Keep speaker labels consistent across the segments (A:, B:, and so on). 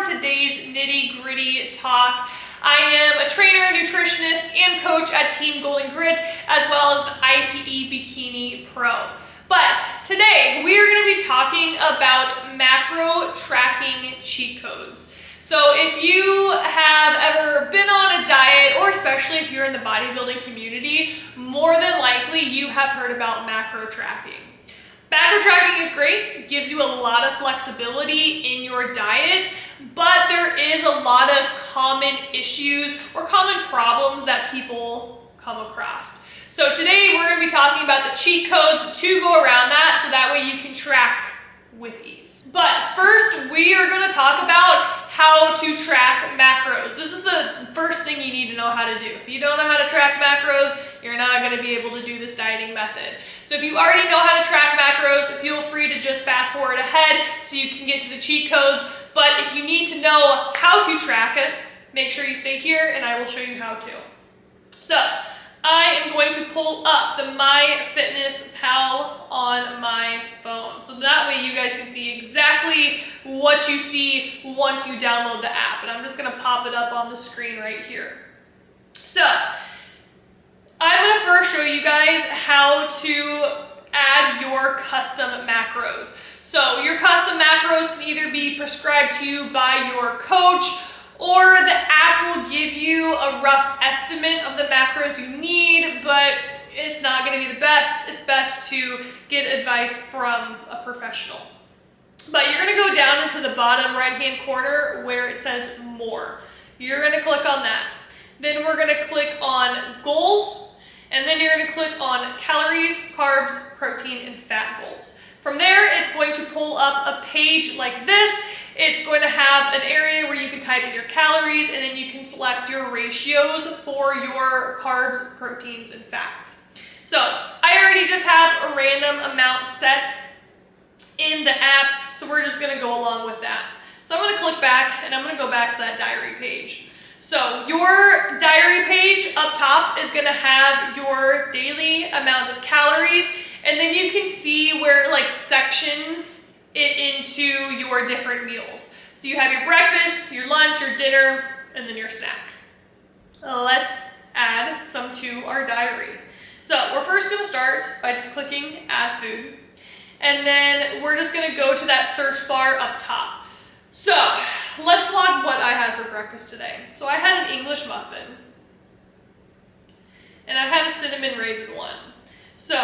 A: today's nitty gritty talk. I am a trainer, nutritionist, and coach at Team Golden Grit, as well as the IPE Bikini Pro. But today we are going to be talking about macro tracking cheat codes. So if you have ever been on a diet, or especially if you're in the bodybuilding community, more than likely you have heard about macro tracking. Macro tracking is great, it gives you a lot of flexibility in your diet, but there is a lot of common issues or common problems that people come across. So today we're going to be talking about the cheat codes to go around that, so that way you can track with ease. But first we are going to talk about how to track macros. This is the first thing you need to know how to do. If you don't know how to track macros, you're not going to be able to do this dieting method. So if you already know how to track macros, feel free to just fast forward ahead so you can get to the cheat codes. But if you need to know how to track it, make sure you stay here and I will show you how to. So I am going to pull up the MyFitnessPal on my phone. So that way you guys can see exactly what you see once you download the app. And I'm just going to pop it up on the screen right here. So I'm going to first show you guys how to add your custom macros. So your custom macros can either be prescribed to you by your coach, or the app will give you a rough estimate of the macros you need, but it's not going to be the best. It's best to get advice from a professional. But you're going to go down into the bottom right-hand corner where it says More. You're going to click on that. Then we're going to click on Goals, and then you're going to click on Calories, Carbs, Protein, and Fat Goals. From there, it's going to pull up a page like this. It's going to have an area where you can type in your calories, and then you can select your ratios for your carbs, proteins, and fats. So I already just have a random amount set in the app, so we're just going to go along with that. So I'm going to click back, and I'm going to go back to that diary page. So your diary page up top is going to have your daily amount of calories, and then you can see where it like sections it into your different meals. So you have your breakfast, your lunch, your dinner, and then your snacks. Let's add some to our diary. So we're first going to start by just clicking Add Food, and then we're just going to go to that search bar up top. So let's log what I had for breakfast today. So I had an English muffin, and I had a cinnamon raisin one. So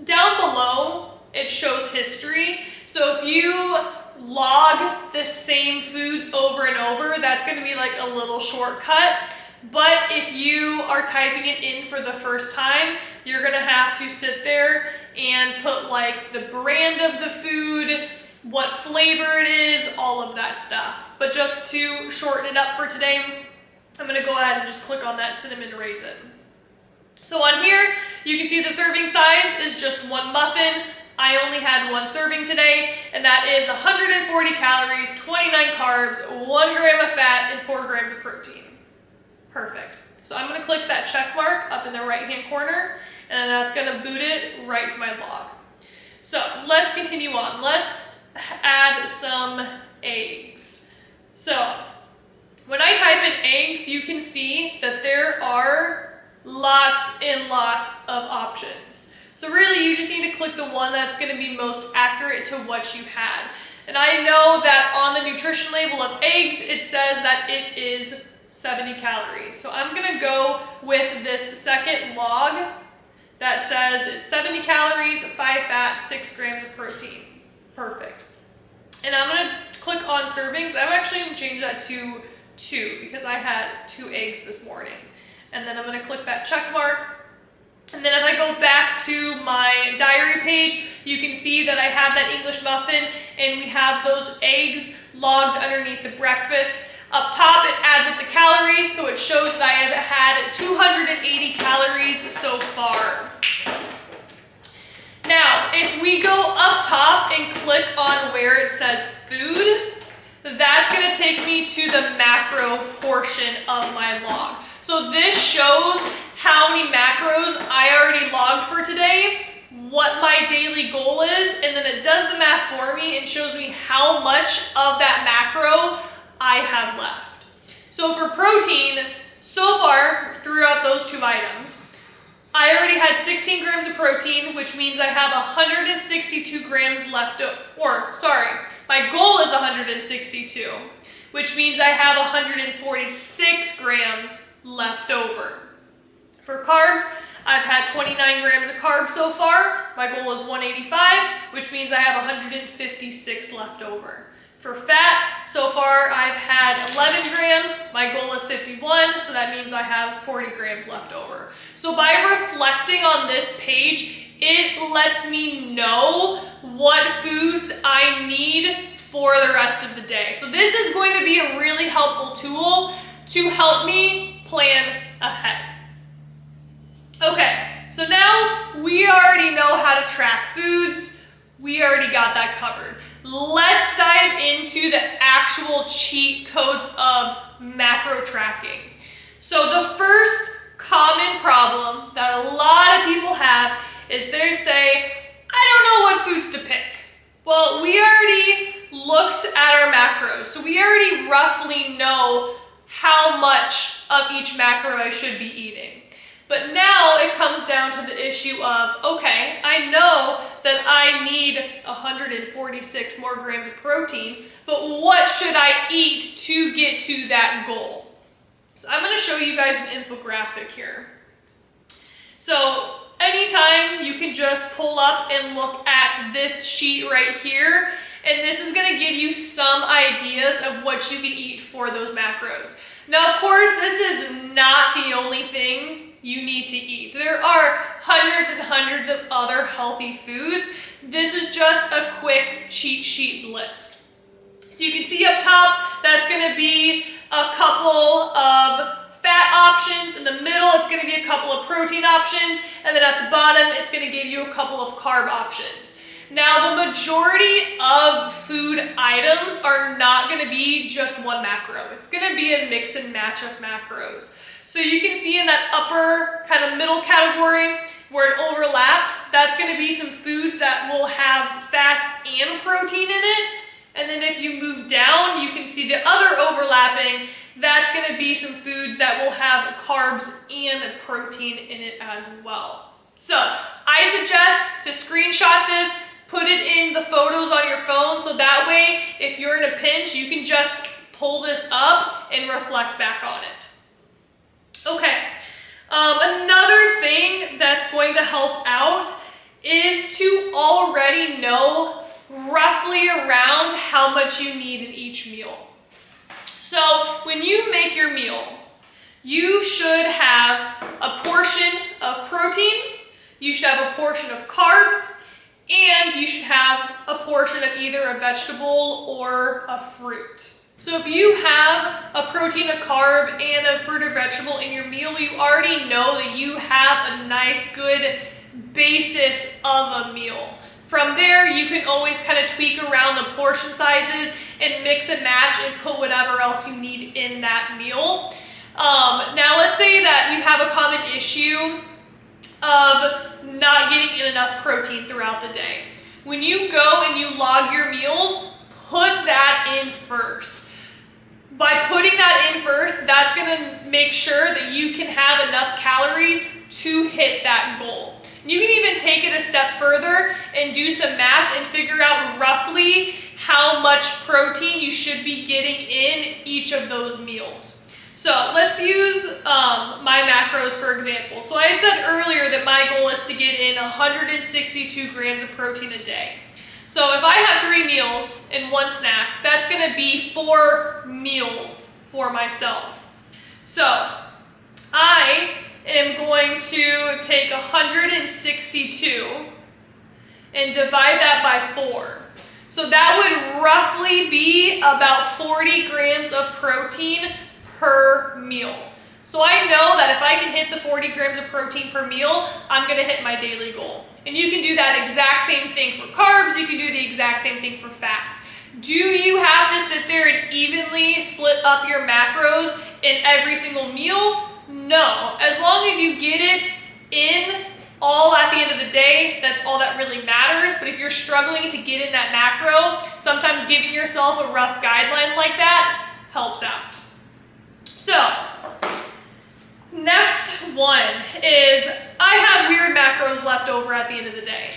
A: down below, it shows history. So if you log the same foods over and over, that's going to be like a little shortcut. But if you are typing it in for the first time, you're going to have to sit there and put like the brand of the food, what flavor it is, all of that stuff. But just to shorten it up for today, I'm going to go ahead and just click on that cinnamon raisin. So on here, you can see the serving size is just one muffin. I only had one serving today, and that is 140 calories, 29 carbs, 1 gram of fat, and 4 grams of protein. Perfect. So I'm going to click that check mark up in the right-hand corner, and then that's going to boot it right to my log. So let's continue on. Let's add some eggs. So when I type in eggs, you can see that there are lots and lots of options. So really, you just need to click the one that's going to be most accurate to what you had. And I know that on the nutrition label of eggs, it says that it is 70 calories. So I'm going to go with this second log that says it's 70 calories, 5 fat, 6 grams of protein. Perfect. And I'm going to click on servings. I'm actually going to change that to 2 because I had 2 eggs this morning. And then I'm going to click that check mark. And then if I go back to my diary page, you can see that I have that English muffin, and we have those eggs logged underneath the breakfast. Up top, it adds up the calories, so it shows that I have had 280 calories so far. Now, if we go up top and click on where it says food, that's going to take me to the macro portion of my log. So this shows how many macros I already logged for today, what my daily goal is, and then it does the math for me and shows me how much of that macro I have left. So for protein, so far throughout those 2 items, I already had 16 grams of protein, which means I have 162 grams left, my goal is 162, which means I have 146 grams left over. For carbs, I've had 29 grams of carbs so far. My goal is 185, which means I have 156 left over. For fat, so far I've had 11 grams. My goal is 51, so that means I have 40 grams left over. So by reflecting on this page, it lets me know what foods I need for the rest of the day. So this is going to be a really helpful tool to help me plan ahead. Okay, so now we already know how to track foods. We already got that covered. Let's dive into the actual cheat codes of macro tracking. So the first common problem that a lot of people have is they say, I don't know what foods to pick. Well, we already looked at our macros, so we already roughly know how much of each macro I should be eating. But now it comes down to the issue of, okay, I know that I need 146 more grams of protein, but what should I eat to get to that goal? So I'm going to show you guys an infographic here. So anytime you can just pull up and look at this sheet right here, and this is going to give you some ideas of what you can eat for those macros. Now, of course, this is not the only thing you need to eat. There are hundreds and hundreds of other healthy foods. This is just a quick cheat sheet list. So you can see up top, that's going to be a couple of fat options. In the middle, it's going to be a couple of protein options. And then at the bottom, it's going to give you a couple of carb options. Now, the majority of food items are not going to be just one macro. It's going to be a mix and match of macros. So you can see in that upper kind of middle category where it overlaps, that's going to be some foods that will have fat and protein in it. And then if you move down, you can see the other overlapping, that's going to be some foods that will have carbs and protein in it as well. So I suggest to screenshot this, put it in the photos on your phone, so that way if you're in a pinch, you can just pull this up and reflect back on it. Okay, another thing that's going to help out is to already know roughly around how much you need in each meal. So when you make your meal, you should have a portion of protein, you should have a portion of carbs, and you should have a portion of either a vegetable or a fruit. So if you have a protein, a carb, and a fruit or vegetable in your meal, you already know that you have a nice, good basis of a meal. From there, you can always kind of tweak around the portion sizes and mix and match and put whatever else you need in that meal. Now, let's say that you have a common issue of not getting in enough protein throughout the day. When you go and you log your meals, put that in first. By putting that in first, that's going to make sure that you can have enough calories to hit that goal. You can even take it a step further and do some math and figure out roughly how much protein you should be getting in each of those meals. So let's use my macros for example. So I said earlier that my goal is to get in 162 grams of protein a day. So if I have 3 meals and 1 snack, that's going to be 4 meals for myself. So I am going to take 162 and divide that by 4. So that would roughly be about 40 grams of protein per meal. So I know that if I can hit the 40 grams of protein per meal, I'm going to hit my daily goal. And you can do that exact same thing for carbs. You can do the exact same thing for fats. Do you have to sit there and evenly split up your macros in every single meal? No. As long as you get it in all at the end of the day, that's all that really matters. But if you're struggling to get in that macro, sometimes giving yourself a rough guideline like that helps out. So, next one is, I have weird macros left over at the end of the day.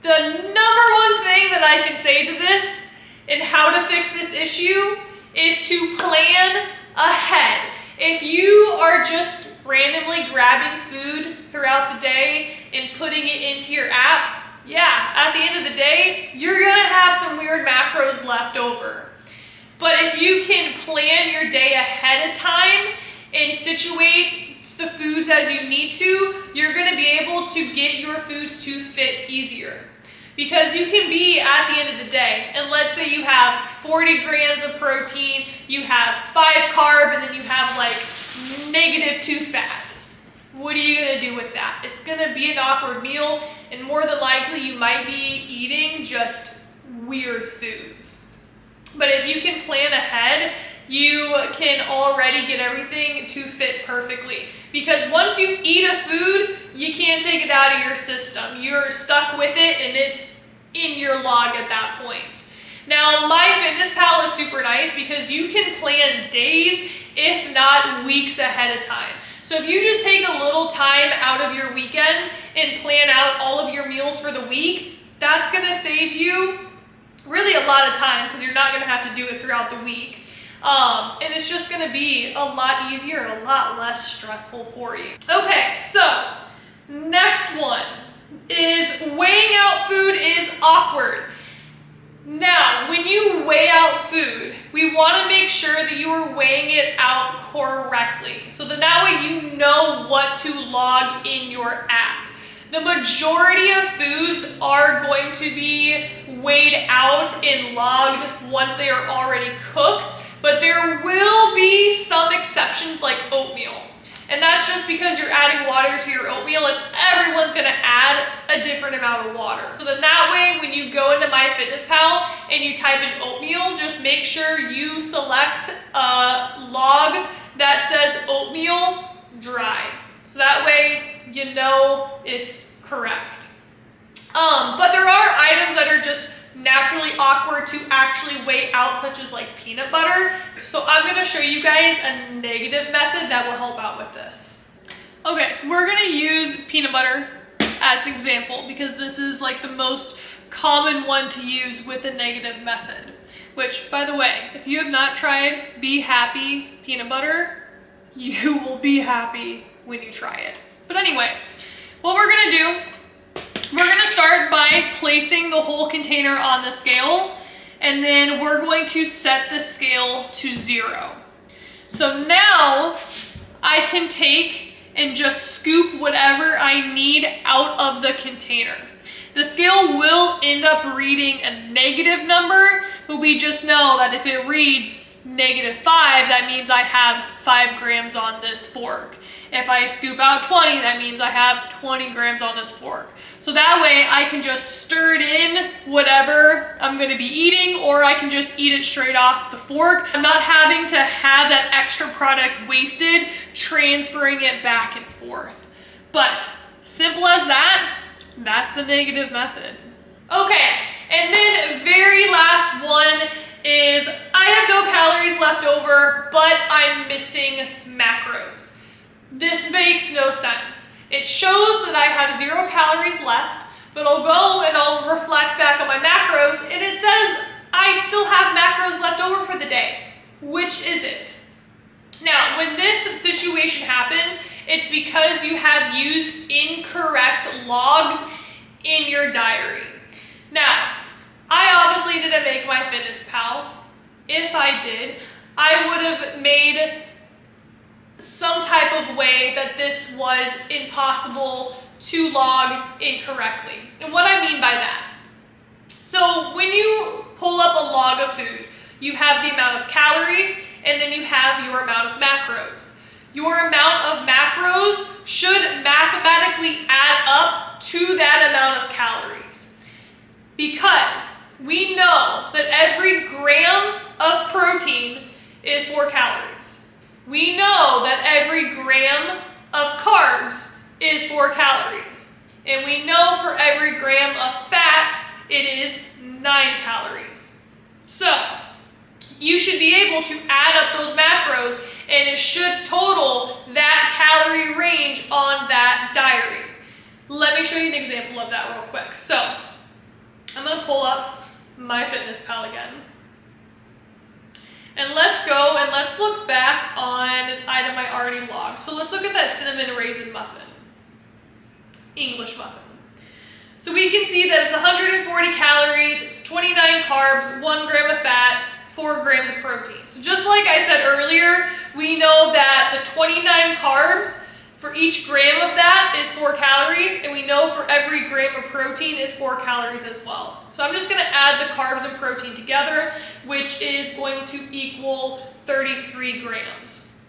A: The number one thing that I can say to this and how to fix this issue is to plan ahead. If you are just randomly grabbing food throughout the day and putting it into your app, yeah, at the end of the day, you're gonna have some weird macros left over. But if you can plan your day ahead of time and situate the foods as you need to, you're gonna be able to get your foods to fit easier. Because you can be at the end of the day, and let's say you have 40 grams of protein, you have 5 carb, and then you have like -2 fat. What are you gonna do with that? It's gonna be an awkward meal, and more than likely you might be eating just weird foods. But if you can plan ahead, you can already get everything to fit perfectly. Because once you eat a food, you can't take it out of your system. You're stuck with it and it's in your log at that point. Now, MyFitnessPal is super nice because you can plan days, if not weeks ahead of time. So if you just take a little time out of your weekend and plan out all of your meals for the week, that's gonna save you really a lot of time because you're not gonna have to do it throughout the week. And it's just gonna be a lot easier and a lot less stressful for you. Okay, so next one is weighing out food is awkward. Now, when you weigh out food, we wanna make sure that you are weighing it out correctly. So that way you know what to log in your app. The majority of foods are going to be weighed out and logged once they are already cooked, but there will be some exceptions like oatmeal. And that's just because you're adding water to your oatmeal and everyone's gonna add a different amount of water. So then that way, when you go into MyFitnessPal and you type in oatmeal, just make sure you select a log that says oatmeal dry. So that way, you know it's correct. But there are items that are just naturally awkward to actually weigh out, such as like peanut butter. So I'm gonna show you guys a negative method that will help out with this. Okay, so we're gonna use peanut butter as an example because this is like the most common one to use with a negative method. Which, by the way, if you have not tried Be Happy peanut butter, you will be happy when you try it. But anyway, what we're gonna do, we're gonna start by placing the whole container on the scale, and then we're going to set the scale to 0. So now I can take and just scoop whatever I need out of the container. The scale will end up reading a negative number, but we just know that if it reads -5, that means I have 5 grams on this fork. If I scoop out 20, that means I have 20 grams on this fork. So that way I can just stir it in whatever I'm gonna be eating, or I can just eat it straight off the fork. I'm not having to have that extra product wasted, transferring it back and forth. But simple as that, that's the negative method. Okay, and then very last one is I have no calories left over, but I'm missing macros. This makes no sense. It shows that I have 0 calories left, but I'll go and I'll reflect back on my macros and it says I still have macros left over for the day. Which is it? Now, when this situation happens, it's because you have used incorrect logs in your diary. Now, I obviously didn't make MyFitnessPal. If I did, I would have made some type of way that this was impossible to log incorrectly. And what I mean by that, so when you pull up a log of food, you have the amount of calories and then you have your amount of macros. Your amount of macros should mathematically add up to that amount of calories, because we know that every gram of protein is 4 calories. We know that every gram of carbs is 4 calories. And we know for every gram of fat, it is 9 calories. So, you should be able to add up those macros and it should total that calorie range on that diary. Let me show you an example of that real quick. So, I'm going to pull up MyFitnessPal again. And let's go and let's look back on an item I already logged. So let's look at that cinnamon raisin muffin. English muffin. So we can see that it's 140 calories, it's 29 carbs, 1 gram of fat, 4 grams of protein. So just like I said earlier, we know that the 29 carbs, for each gram of that is 4 calories, and we know for every gram of protein is 4 calories as well. So I'm just going to add the carbs and protein together, which is going to equal 33 grams.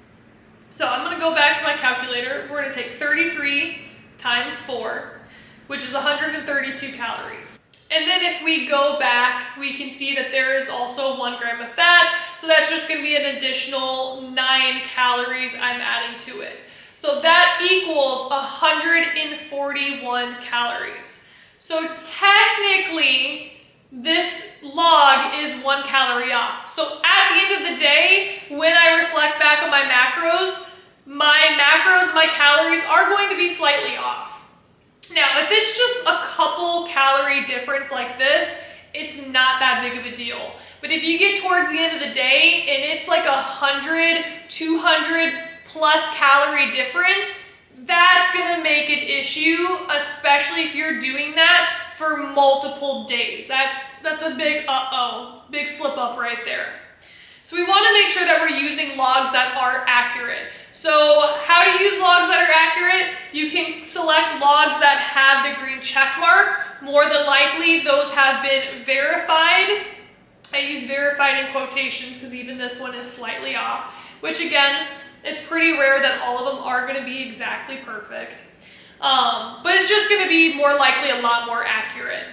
A: So I'm going to go back to my calculator. We're going to take 33 times 4, which is 132 calories. And then if we go back, we can see that there is also 1 gram of fat, so that's just going to be an additional 9 calories I'm adding to it. So that equals 141 calories. So technically, this log is 1 calorie off. So at the end of the day, when I reflect back on my macros, my calories are going to be slightly off. Now, if it's just a couple calorie difference like this, it's not that big of a deal. But if you get towards the end of the day and it's like 100, 200 plus calorie difference, that's gonna make an issue, especially if you're doing that for multiple days. That's a big big slip up right there. So we wanna make sure that we're using logs that are accurate. So how to use logs that are accurate? You can select logs that have the green check mark. More than likely, those have been verified. I use verified in quotations because even this one is slightly off, which again, it's pretty rare that all of them are going to be exactly perfect. But it's just going to be more likely a lot more accurate.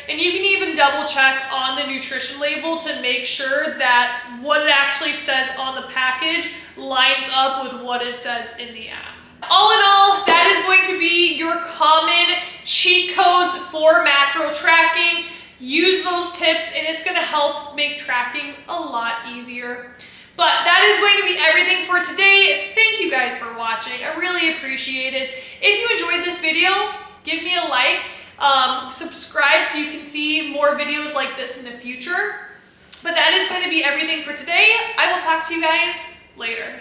A: And you can even double check on the nutrition label to make sure that what it actually says on the package lines up with what it says in the app. All in all, that is going to be your common cheat codes for macro tracking. Use those tips and it's going to help make tracking a lot easier. But that is going to be everything for today. Thank you guys for watching. I really appreciate it. If you enjoyed this video, give me a like, subscribe so you can see more videos like this in the future. But that is going to be everything for today. I will talk to you guys later.